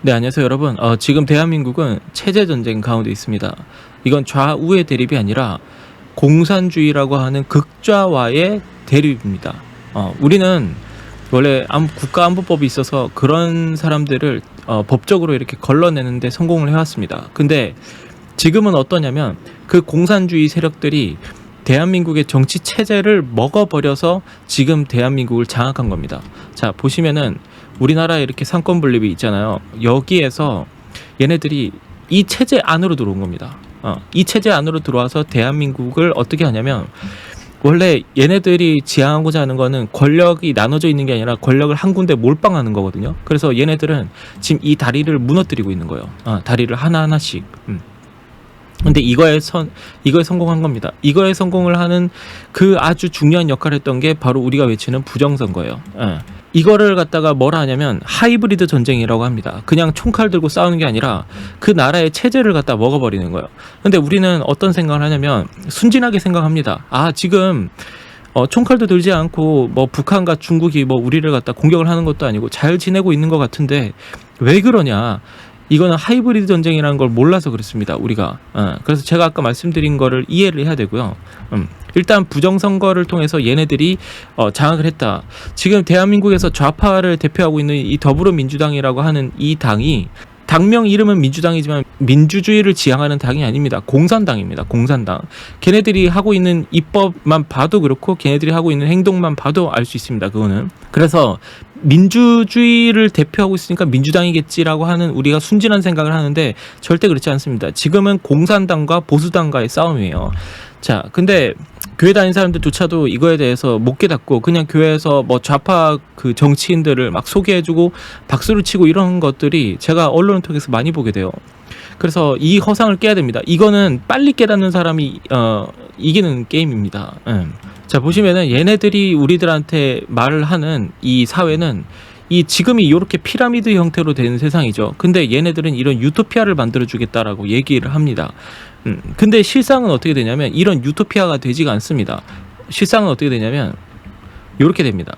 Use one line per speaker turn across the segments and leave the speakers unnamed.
네, 안녕하세요, 여러분. 지금 대한민국은 체제 전쟁 가운데 있습니다. 이건 좌우의 대립이 아니라 공산주의라고 하는 극좌와의 대립입니다. 우리는 원래 국가안보법이 있어서 그런 사람들을 법적으로 이렇게 걸러내는데 성공을 해왔습니다. 근데 지금은 어떠냐면 그 공산주의 세력들이 대한민국의 정치 체제를 먹어버려서 지금 대한민국을 장악한 겁니다. 자, 보시면은 우리나라에 이렇게 상권 분립이 있잖아요. 여기에서 얘네들이 이 체제 안으로 들어온 겁니다. 이 체제 안으로 들어와서 대한민국을 어떻게 하냐면, 원래 얘네들이 지향하고자 하는 거는 권력이 나눠져 있는 게 아니라 권력을 한 군데 몰빵하는 거거든요. 그래서 얘네들은 지금 이 다리를 무너뜨리고 있는 거예요. 다리를 하나하나씩. 근데 이거에 성공한 겁니다. 이거에 성공을 하는 그 아주 중요한 역할을 했던 게 바로 우리가 외치는 부정선거예요. 이거를 갖다가 뭐라 하냐면 하이브리드 전쟁이라고 합니다. 그냥 총칼 들고 싸우는 게 아니라 그 나라의 체제를 갖다 먹어버리는 거예요. 근데 우리는 어떤 생각을 하냐면 순진하게 생각합니다. 지금 총칼도 들지 않고 뭐 북한과 중국이 뭐 우리를 갖다 공격을 하는 것도 아니고 잘 지내고 있는 것 같은데 왜 그러냐? 이거는 하이브리드 전쟁이라는 걸 몰라서 그렇습니다, 우리가. 그래서 제가 아까 말씀드린 거를 이해를 해야 되고요. 일단 부정선거를 통해서 얘네들이 장악을 했다. 지금 대한민국에서 좌파를 대표하고 있는 이 더불어민주당이라고 하는 이 당이, 당명 이름은 민주당이지만 민주주의를 지향하는 당이 아닙니다. 공산당입니다. 공산당. 걔네들이 하고 있는 입법만 봐도 그렇고 걔네들이 하고 있는 행동만 봐도 알 수 있습니다. 그거는. 그래서 민주주의를 대표하고 있으니까 민주당이겠지라고 하는 우리가 순진한 생각을 하는데 절대 그렇지 않습니다. 지금은 공산당과 보수당과의 싸움이에요. 자, 근데 교회 다니는 사람들조차도 이거에 대해서 못 깨닫고 그냥 교회에서 뭐 좌파 그 정치인들을 막 소개해주고 박수를 치고 이런 것들이 제가 언론을 통해서 많이 보게 돼요. 그래서 이 허상을 깨야 됩니다. 이거는 빨리 깨닫는 사람이 이기는 게임입니다. 자, 보시면은 얘네들이 우리들한테 말을 하는 이 사회는 지금이 이렇게 피라미드 형태로 된 세상이죠. 근데 얘네들은 이런 유토피아를 만들어주겠다라고 얘기를 합니다. 근데 실상은 어떻게 되냐면 이런 유토피아가 되지가 않습니다. 실상은 어떻게 되냐면 이렇게 됩니다.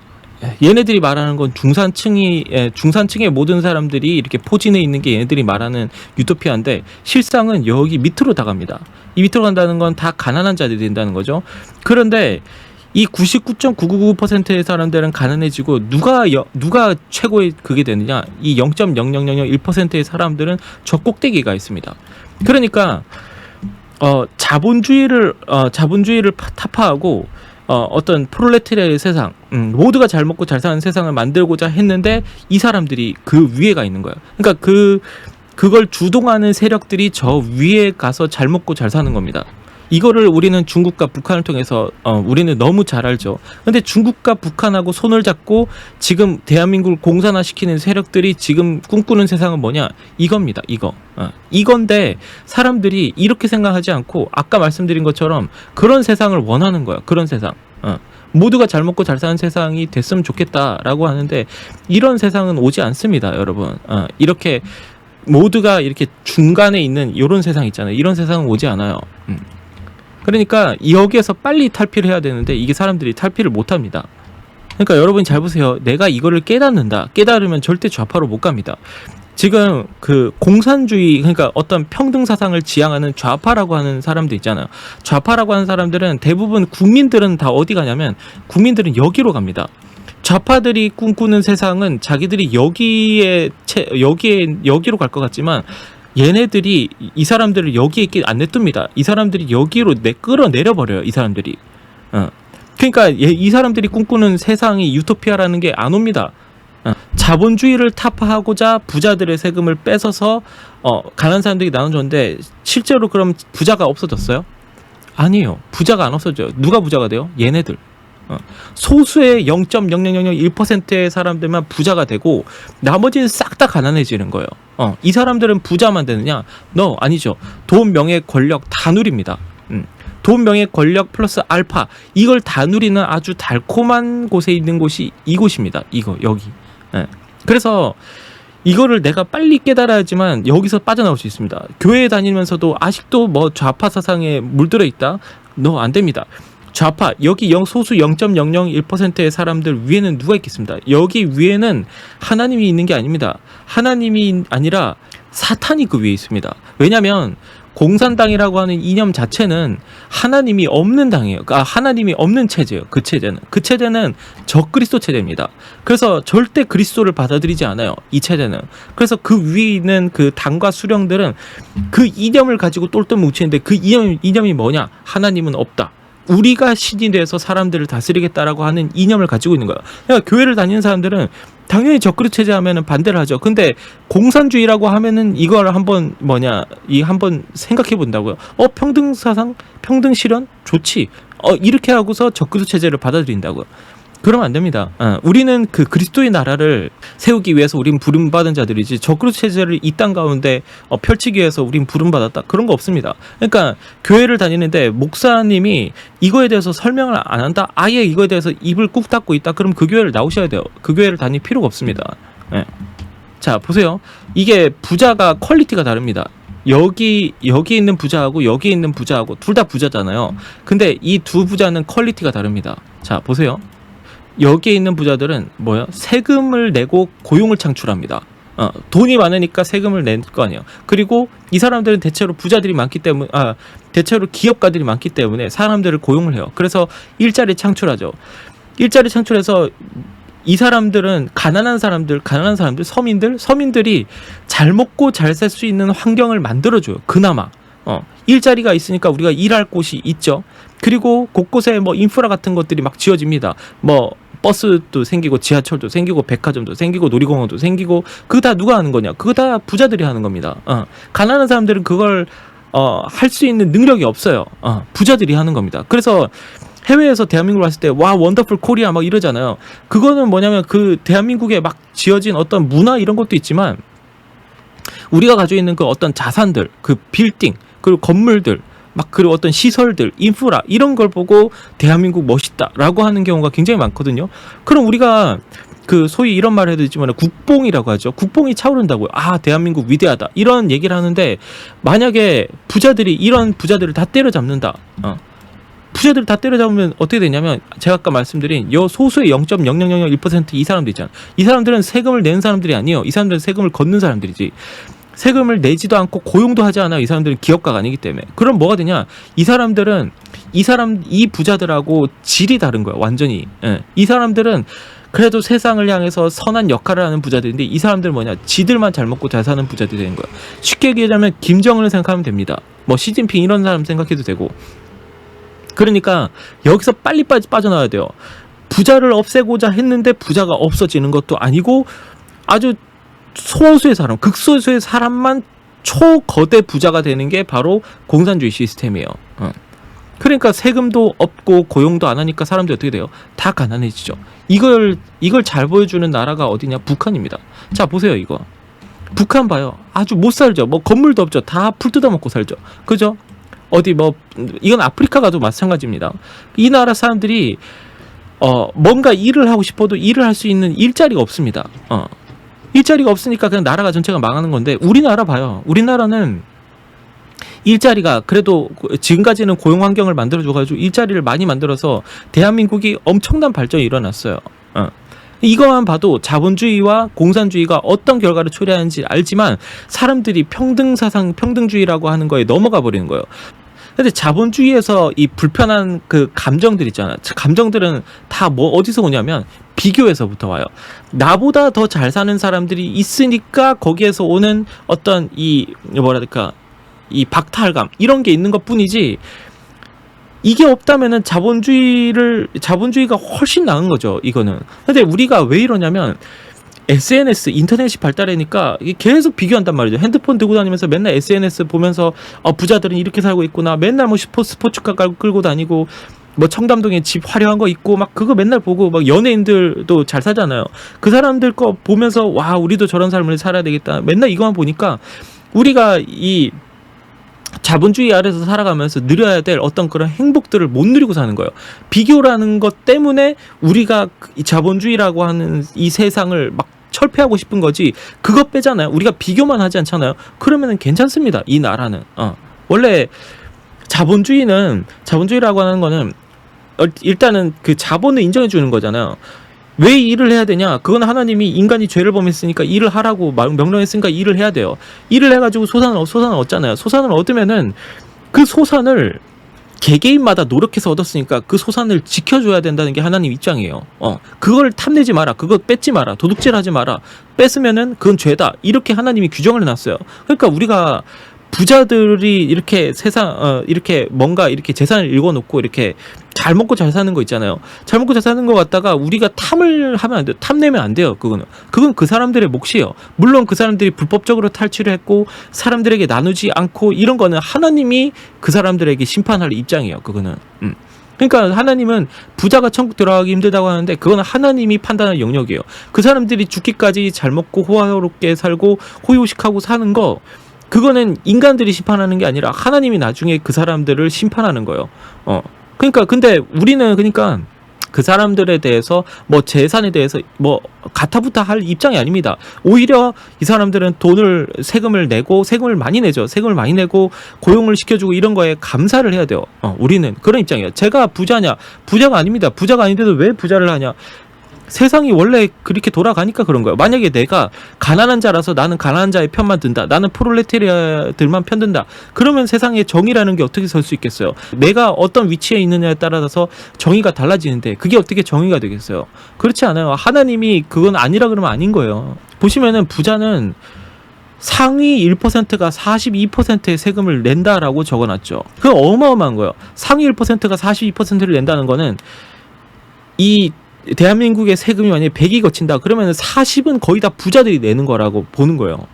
얘네들이 말하는 건 중산층의 모든 사람들이 이렇게 포진해 있는 게 얘네들이 말하는 유토피아인데 실상은 여기 밑으로 다 갑니다. 이 밑으로 간다는 건 다 가난한 자들이 된다는 거죠. 그런데 이 99.999%의 사람들은 가난해지고 누가 최고의 그게 되느냐? 이 0.00001%의 사람들은 저 꼭대기가 있습니다. 그러니까 자본주의를 타파하고 어떤 프롤레타리아의 세상, 모두가 잘 먹고 잘 사는 세상을 만들고자 했는데 이 사람들이 그 위에 가 있는 거예요. 그러니까 그걸 주동하는 세력들이 저 위에 가서 잘 먹고 잘 사는 겁니다. 이거를 우리는 중국과 북한을 통해서 우리는 너무 잘 알죠. 근데 중국과 북한하고 손을 잡고 지금 대한민국을 공산화시키는 세력들이 지금 꿈꾸는 세상은 뭐냐? 이겁니다. 이건데 사람들이 이렇게 생각하지 않고 아까 말씀드린 것처럼 그런 세상을 원하는 거야. 그런 세상. 모두가 잘 먹고 잘 사는 세상이 됐으면 좋겠다라고 하는데 이런 세상은 오지 않습니다, 여러분. 이렇게 모두가 이렇게 중간에 있는 이런 세상 있잖아요. 이런 세상은 오지 않아요. 그러니까 여기에서 빨리 탈피를 해야 되는데 이게 사람들이 탈피를 못 합니다. 그러니까 여러분이 잘 보세요. 내가 이거를 깨달으면 절대 좌파로 못 갑니다. 지금 그 공산주의, 그러니까 어떤 평등 사상을 지향하는 좌파라고 하는 사람들 있잖아요. 좌파라고 하는 사람들은 대부분 국민들은 다 어디 가냐면 국민들은 여기로 갑니다. 좌파들이 꿈꾸는 세상은 자기들이 여기로 갈 것 같지만 얘네들이 이 사람들을 여기에 있게 안 냅둡니다. 이 사람들이 여기로 끌어내려 버려요. 이 사람들이. 그러니까 이 사람들이 꿈꾸는 세상이 유토피아라는 게 안 옵니다. 자본주의를 타파하고자 부자들의 세금을 뺏어서 가난한 사람들이 나눠줬는데 실제로 그럼 부자가 없어졌어요? 아니에요. 부자가 안 없어져요. 누가 부자가 돼요? 얘네들. 소수의 0.0001%의 사람들만 부자가 되고 나머지는 싹 다 가난해지는 거예요. 이 사람들은 부자만 되느냐? 아니죠. 돈, 명예, 권력 다 누립니다. 돈, 명예, 권력 플러스 알파, 이걸 다 누리는 아주 달콤한 곳에 있는 곳이 이곳입니다. 여기. 그래서 이거를 내가 빨리 깨달아야지만 여기서 빠져나올 수 있습니다. 교회에 다니면서도 아직도 뭐 좌파 사상에 물들어 있다? 안 됩니다. 좌파 여기 소수 0.001%의 사람들 위에는 누가 있겠습니다. 여기 위에는 하나님이 있는 게 아닙니다. 하나님이 아니라 사탄이 그 위에 있습니다. 왜냐하면 공산당이라고 하는 이념 자체는 하나님이 없는 당이에요. 하나님이 없는 체제예요. 그 체제는 적그리스도 체제입니다. 그래서 절대 그리스도를 받아들이지 않아요. 이 체제는. 그래서 그 위에 있는 그 당과 수령들은 그 이념을 가지고 똘똘 뭉치는데 그 이념이 뭐냐? 하나님은 없다. 우리가 신이 돼서 사람들을 다스리겠다라고 하는 이념을 가지고 있는 거예요. 그러니까 교회를 다니는 사람들은 당연히 적그리스도 체제 하면은 반대를 하죠. 근데 공산주의라고 하면은 이걸 한번 한번 생각해 본다고요. 평등 사상, 평등 실현 좋지. 이렇게 하고서 적그리스도 체제를 받아들인다고요. 그러면 안 됩니다. 우리는 그 그리스도의 나라를 세우기 위해서 우린 부름받은 자들이지 적그리스도 체제를 이 땅 가운데 펼치기 위해서 우린 부름받았다. 그런 거 없습니다. 그러니까 교회를 다니는데 목사님이 이거에 대해서 설명을 안 한다? 아예 이거에 대해서 입을 꾹 닫고 있다? 그럼 그 교회를 나오셔야 돼요. 그 교회를 다닐 필요가 없습니다. 네. 자, 보세요. 이게 부자가 퀄리티가 다릅니다. 여기 있는 부자하고 여기 있는 부자하고 둘 다 부자잖아요. 근데 이 두 부자는 퀄리티가 다릅니다. 자, 보세요. 여기에 있는 부자들은 세금을 내고 고용을 창출합니다. 돈이 많으니까 세금을 낼 거 아니에요. 그리고 이 사람들은 대체로 부자들이 많기 때문에, 대체로 기업가들이 많기 때문에 사람들을 고용을 해요. 그래서 일자리 창출하죠. 일자리 창출해서 이 사람들은 가난한 사람들, 서민들이 잘 먹고 잘 살 수 있는 환경을 만들어줘요. 그나마. 일자리가 있으니까 우리가 일할 곳이 있죠. 그리고 곳곳에 인프라 같은 것들이 막 지어집니다. 버스도 생기고 지하철도 생기고 백화점도 생기고 놀이공원도 생기고 그거 다 누가 하는 거냐? 그거 다 부자들이 하는 겁니다. 가난한 사람들은 그걸 할 수 있는 능력이 없어요. 부자들이 하는 겁니다. 그래서 해외에서 대한민국을 왔을 때 와 원더풀 코리아 막 이러잖아요. 그거는 뭐냐면 그 대한민국에 막 지어진 어떤 문화 이런 것도 있지만 우리가 가지고 있는 그 어떤 자산들, 그 빌딩, 그리고 건물들, 그리고 어떤 시설들, 인프라 이런 걸 보고 대한민국 멋있다라고 하는 경우가 굉장히 많거든요. 그럼 우리가 그 소위 이런 말을 해도 있지만 국뽕이라고 하죠. 국뽕이 차오른다고요. 대한민국 위대하다. 이런 얘기를 하는데 만약에 이런 부자들을 다 때려잡는다. 부자들을 다 때려잡으면 어떻게 되냐면 제가 아까 말씀드린 소수의 0.0001% 이 사람들 있잖아. 이 사람들은 세금을 내는 사람들이 아니에요. 이 사람들은 세금을 걷는 사람들이지. 세금을 내지도 않고 고용도 하지 않아요. 이 사람들은 기업가가 아니기 때문에. 그럼 뭐가 되냐? 이 부자들하고 질이 다른 거야. 완전히. 이 사람들은 그래도 세상을 향해서 선한 역할을 하는 부자들인데 이 사람들은 지들만 잘 먹고 잘 사는 부자들이 되는 거야. 쉽게 얘기하자면 김정은을 생각하면 됩니다. 시진핑 이런 사람 생각해도 되고. 그러니까 여기서 빨리 빠져나와야 돼요. 부자를 없애고자 했는데 부자가 없어지는 것도 아니고 아주 소수의 사람, 극소수의 사람만 초거대 부자가 되는 게 바로 공산주의 시스템이에요. 그러니까 세금도 없고 고용도 안 하니까 사람들이 어떻게 돼요? 다 가난해지죠. 이걸 잘 보여주는 나라가 어디냐? 북한입니다. 자, 보세요, 이거. 북한 봐요. 아주 못 살죠. 건물도 없죠. 다 풀 뜯어먹고 살죠. 그죠? 이건 아프리카 가도 마찬가지입니다. 이 나라 사람들이, 뭔가 일을 하고 싶어도 일을 할 수 있는 일자리가 없습니다. 일자리가 없으니까 그냥 나라가 전체가 망하는 건데 우리나라 봐요. 우리나라는 일자리가 그래도 지금까지는 고용 환경을 만들어줘가지고 일자리를 많이 만들어서 대한민국이 엄청난 발전이 일어났어요. 이거만 봐도 자본주의와 공산주의가 어떤 결과를 초래하는지 알지만 사람들이 평등사상, 평등주의라고 하는 거에 넘어가 버리는 거예요. 근데 자본주의에서 이 불편한 그 감정들 있잖아. 감정들은 다 어디서 오냐면 비교에서부터 와요. 나보다 더 잘 사는 사람들이 있으니까 거기에서 오는 어떤 이 박탈감 이런 게 있는 것 뿐이지 이게 없다면은 자본주의가 훨씬 나은 거죠, 이거는. 근데 우리가 왜 이러냐면 SNS, 인터넷이 발달하니까 계속 비교한단 말이죠. 핸드폰 들고 다니면서 맨날 SNS 보면서 부자들은 이렇게 살고 있구나. 맨날 스포츠카 끌고 다니고 청담동에 집 화려한 거 있고 그거 맨날 보고 연예인들도 잘 사잖아요. 그 사람들 거 보면서 와, 우리도 저런 삶을 살아야 되겠다. 맨날 이거만 보니까 우리가 이 자본주의 아래서 살아가면서 누려야 될 어떤 그런 행복들을 못 누리고 사는 거예요. 비교라는 것 때문에 우리가 이 자본주의라고 하는 이 세상을 철폐하고 싶은 거지. 그거 빼잖아요. 우리가 비교만 하지 않잖아요. 그러면은 괜찮습니다. 이 나라는. 원래 자본주의라고 하는 거는 일단은 그 자본을 인정해 주는 거잖아요. 왜 일을 해야 되냐? 그건 하나님이 인간이 죄를 범했으니까 일을 하라고 명령했으니까 일을 해야 돼요. 일을 해가지고 소산을 얻잖아요. 소산을 얻으면은 그 소산을 개개인마다 노력해서 얻었으니까 그 소산을 지켜줘야 된다는 게 하나님 입장이에요. 그걸 탐내지 마라. 그거 뺏지 마라. 도둑질하지 마라. 뺏으면은 그건 죄다. 이렇게 하나님이 규정을 해놨어요. 그러니까 우리가 부자들이 이렇게 이렇게 뭔가 이렇게 재산을 읽어놓고 이렇게 잘 먹고 잘 사는 거 있잖아요. 잘 먹고 잘 사는 거 갖다가 우리가 탐을 하면 안 돼요. 탐내면 안 돼요. 그건 그 사람들의 몫이에요. 물론 그 사람들이 불법적으로 탈취를 했고 사람들에게 나누지 않고 이런 거는 하나님이 그 사람들에게 심판할 입장이에요. 그거는. 그러니까 하나님은 부자가 천국 들어가기 힘들다고 하는데 그건 하나님이 판단할 영역이에요. 그 사람들이 죽기까지 잘 먹고 호화롭게 살고 호요식하고 사는 거 그거는 인간들이 심판하는 게 아니라 하나님이 나중에 그 사람들을 심판하는 거예요. 그러니까 근데 우리는 그러니까 그 사람들에 대해서 뭐 재산에 대해서 뭐 가타부타 할 입장이 아닙니다. 오히려 이 사람들은 세금을 많이 내죠. 세금을 많이 내고 고용을 시켜주고 이런 거에 감사를 해야 돼요. 우리는 그런 입장이에요. 제가 부자냐? 부자가 아닙니다. 부자가 아닌데도 왜 부자를 하냐? 세상이 원래 그렇게 돌아가니까 그런 거예요. 만약에 내가 가난한 자라서 나는 가난한 자의 편만 든다. 나는 프롤레타리아들만 편든다. 그러면 세상에 정의라는 게 어떻게 설 수 있겠어요? 내가 어떤 위치에 있느냐에 따라서 정의가 달라지는데 그게 어떻게 정의가 되겠어요? 그렇지 않아요. 하나님이 그건 아니라 그러면 아닌 거예요. 보시면은 부자는 상위 1%가 42%의 세금을 낸다라고 적어놨죠. 그건 어마어마한 거예요. 상위 1%가 42%를 낸다는 거는 이 대한민국의 세금이 만약에 100이 거친다 그러면 40은 거의 다 부자들이 내는 거라고 보는 거예요.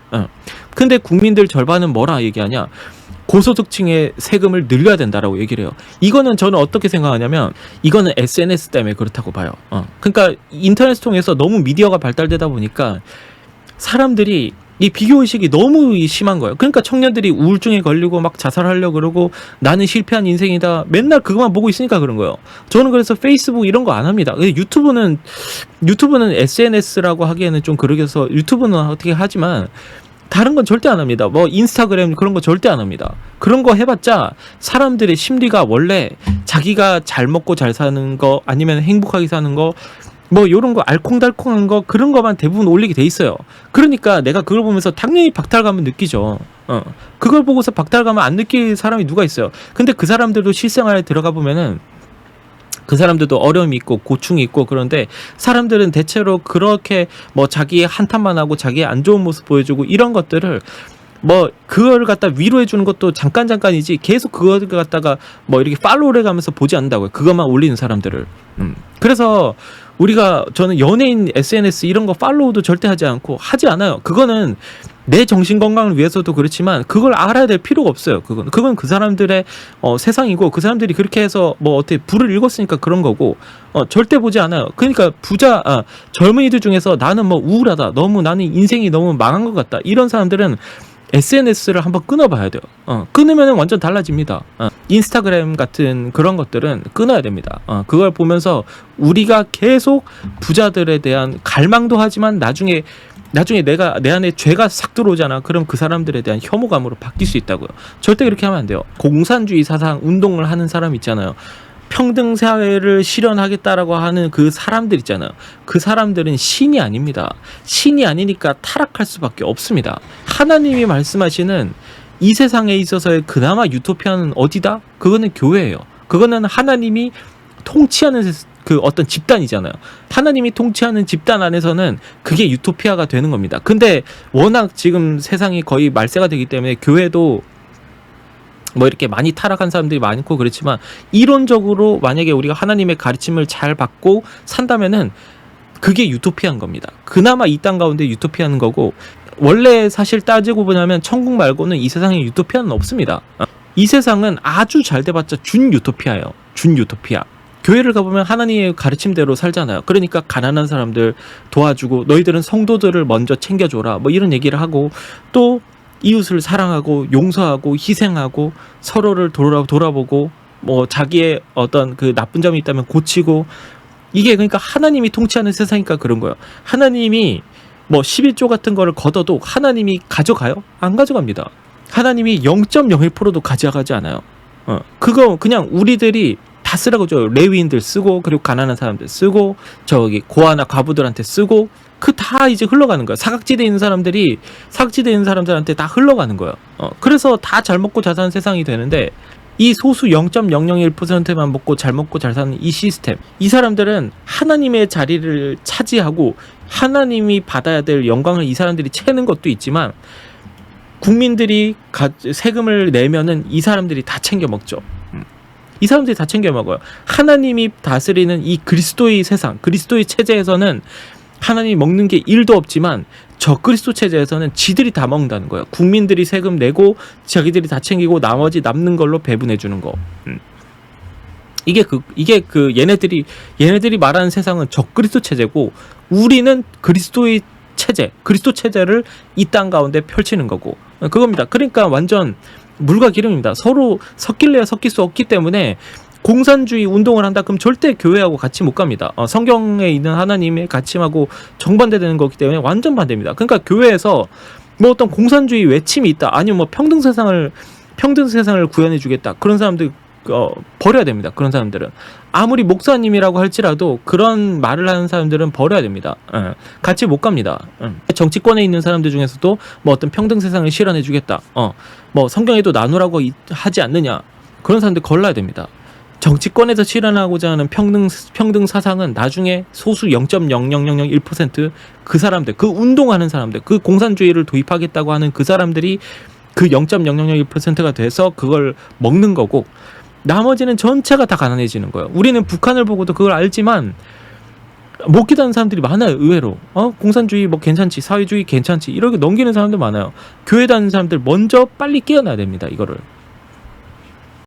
근데 국민들 절반은 뭐라 얘기하냐? 고소득층의 세금을 늘려야 된다라고 얘기를 해요. 이거는 저는 어떻게 생각하냐면 이거는 SNS 때문에 그렇다고 봐요. 그러니까 인터넷 통해서 너무 미디어가 발달되다 보니까 사람들이 이 비교의식이 너무 심한 거예요. 그러니까 청년들이 우울증에 걸리고 막 자살하려고 그러고 나는 실패한 인생이다. 맨날 그것만 보고 있으니까 그런 거예요. 저는 그래서 페이스북 이런 거 안 합니다. 유튜브는 SNS라고 하기에는 좀 그러겠어. 유튜브는 어떻게 하지만 다른 건 절대 안 합니다. 뭐 인스타그램 그런 거 절대 안 합니다. 그런 거 해봤자 사람들의 심리가 원래 자기가 잘 먹고 잘 사는 거 아니면 행복하게 사는 거 뭐 요런 거 알콩달콩한 거 그런 거만 대부분 올리게 돼 있어요. 그러니까 내가 그걸 보면서 당연히 박탈감을 느끼죠. 그걸 보고서 박탈감을 안 느낄 사람이 누가 있어요. 근데 그 사람들도 실생활에 들어가 보면은 그 사람들도 어려움이 있고 고충이 있고 그런데 사람들은 대체로 그렇게 뭐 자기의 한탄만 하고 자기의 안 좋은 모습 보여주고 이런 것들을 뭐 그걸 갖다 위로해 주는 것도 잠깐이지 계속 그걸 갖다가 뭐 이렇게 팔로우를 가면서 보지 않는다고요. 그것만 올리는 사람들을. 그래서 저는 연예인 SNS 이런 거 팔로우도 절대 하지 않아요. 그거는 내 정신 건강을 위해서도 그렇지만 그걸 알아야 될 필요가 없어요. 그건 그 사람들의 세상이고 그 사람들이 그렇게 해서 뭐 어떻게 불을 읽었으니까 그런 거고 절대 보지 않아요. 그러니까 젊은이들 중에서 나는 뭐 우울하다. 나는 인생이 너무 망한 것 같다. 이런 사람들은 SNS를 한번 끊어봐야 돼요. 끊으면 완전 달라집니다. 인스타그램 같은 그런 것들은 끊어야 됩니다. 그걸 보면서 우리가 계속 부자들에 대한 갈망도 하지만 나중에 내 안에 죄가 싹 들어오잖아. 그럼 그 사람들에 대한 혐오감으로 바뀔 수 있다고요. 절대 그렇게 하면 안 돼요. 공산주의 사상 운동을 하는 사람 있잖아요. 평등 사회를 실현하겠다라고 하는 그 사람들 있잖아요. 그 사람들은 신이 아닙니다. 신이 아니니까 타락할 수밖에 없습니다. 하나님이 말씀하시는 이 세상에 있어서의 그나마 유토피아는 어디다? 그거는 교회예요. 그거는 하나님이 통치하는 그 어떤 집단이잖아요. 하나님이 통치하는 집단 안에서는 그게 유토피아가 되는 겁니다. 근데 워낙 지금 세상이 거의 말세가 되기 때문에 교회도 뭐 이렇게 많이 타락한 사람들이 많고 그렇지만 이론적으로 만약에 우리가 하나님의 가르침을 잘 받고 산다면은 그게 유토피아인 겁니다. 그나마 이 땅 가운데 유토피아는 거고 원래 사실 따지고 보냐면 천국 말고는 이 세상에 유토피아는 없습니다. 이 세상은 아주 잘 돼봤자 준 유토피아예요. 준 유토피아. 교회를 가보면 하나님의 가르침대로 살잖아요. 그러니까 가난한 사람들 도와주고 너희들은 성도들을 먼저 챙겨줘라 뭐 이런 얘기를 하고 또 이웃을 사랑하고 용서하고 희생하고 서로를 돌아보고 뭐 자기의 어떤 그 나쁜 점이 있다면 고치고 이게 그러니까 하나님이 통치하는 세상이니까 그런 거예요. 하나님이 뭐 11조 같은 거를 걷어도 하나님이 가져가요? 안 가져갑니다. 하나님이 0.01%도 가져가지 않아요. 그거 그냥 우리들이 다 쓰라고 죠. 레위인들 쓰고, 그리고 가난한 사람들 쓰고, 저기 고아나 과부들한테 쓰고, 그 다 이제 흘러가는 거야. 사각지대에 있는 사람들한테 다 흘러가는 거예요. 그래서 다 잘 먹고 잘 사는 세상이 되는데, 이 소수 0.001%만 먹고 잘 사는 이 시스템, 이 사람들은 하나님의 자리를 차지하고 하나님이 받아야 될 영광을 이 사람들이 채는 것도 있지만, 국민들이 세금을 내면은 이 사람들이 다 챙겨 먹죠. 이 사람들이 다 챙겨 먹어요. 하나님이 다스리는 이 그리스도의 세상, 그리스도의 체제에서는 하나님이 먹는 게 1도 없지만, 저 그리스도 체제에서는 지들이 다 먹는다는 거예요. 국민들이 세금 내고 자기들이 다 챙기고 나머지 남는 걸로 배분해 주는 거. 이게 얘네들이 말하는 세상은 적그리스도 체제고, 우리는 그리스도의 체제, 그리스도 체제를 이 땅 가운데 펼치는 거고, 그겁니다. 그러니까 완전 물과 기름입니다. 서로 섞일래야 섞일 수 없기 때문에 공산주의 운동을 한다 그럼 절대 교회하고 같이 못 갑니다. 성경에 있는 하나님의 가치하고 정반대되는 거기 때문에 완전 반대입니다. 그러니까 교회에서 뭐 어떤 공산주의 외침이 있다, 아니면 뭐 평등 세상을 구현해 주겠다, 그런 사람들 버려야 됩니다. 그런 사람들은 아무리 목사님이라고 할지라도 그런 말을 하는 사람들은 버려야 됩니다. 같이 못 갑니다. 정치권에 있는 사람들 중에서도 뭐 어떤 평등 세상을 실현해 주겠다, 뭐 성경에도 나누라고 하지 않느냐, 그런 사람들 걸러야 됩니다. 정치권에서 실현하고자 하는 평등 사상은 나중에 소수 0.00001% 그 사람들, 그 운동하는 사람들, 그 공산주의를 도입하겠다고 하는 그 사람들이 그 0.0001%가 돼서 그걸 먹는 거고, 나머지는 전체가 다 가난해지는 거예요. 우리는 북한을 보고도 그걸 알지만 못 기다리는 사람들이 많아요. 의외로 공산주의 뭐 괜찮지, 사회주의 괜찮지, 이렇게 넘기는 사람들 많아요. 교회 다니는 사람들 먼저 빨리 깨어나야 됩니다. 이거를.